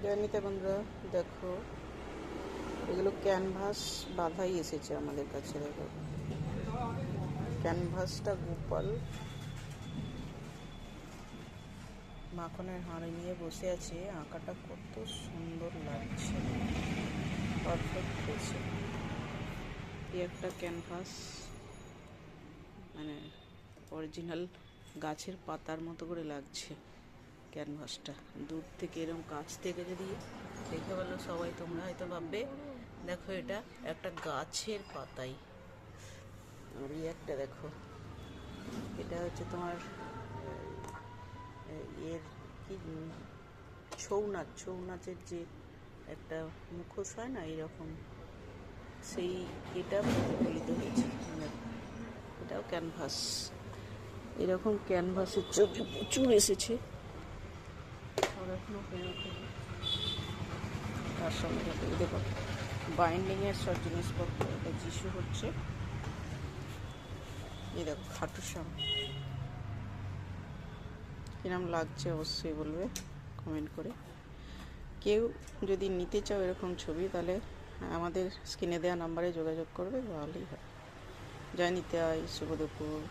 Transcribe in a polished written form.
জয়নিতা বন্ধুরা দেখো, এগুলো ক্যানভাস বাঁধাই এসেছে আমাদের কাছে। দেখো ক্যানভাসটা গোপাল মাখনের হাঁড়ি নিয়ে বসে আছে। আঁকাটা কত সুন্দর লাগছে, পারফেক্ট হয়েছে। এই একটা ক্যানভাস, মানে অরিজিনাল গাছের পাতার মতো করে লাগছে ক্যানভাসটা। দূর থেকে এরকম কাছ থেকে যদি দেখে বলো সবাই, তোমরা হয়তো ভাববে দেখো এটা একটা গাছের পাতাই। আর এই একটা দেখো, এটা হচ্ছে তোমার এর কি ছৌ নাচের যে একটা মুখোশ হয় না, এইরকম সেই এটা প্রতিফলিত হয়েছে। এটাও ক্যানভাস। এরকম ক্যানভাসের ছবি প্রচুর এসেছে, আর এখনো তার সঙ্গে দেখো বাইন্ডিংয়ের সব জিনিসপত্র। এটা যিশু হচ্ছে, এই দেখো খাটুর সামনে। কিরম লাগছে অবশ্যই বলবে কমেন্ট করে। কেউ যদি নিতে চাও এরকম ছবি, তাহলে আমাদের স্ক্রিনে দেওয়া নাম্বারে যোগাযোগ করবে, ভালোই হয়। জয় নিতাই, শুভ দুপুর।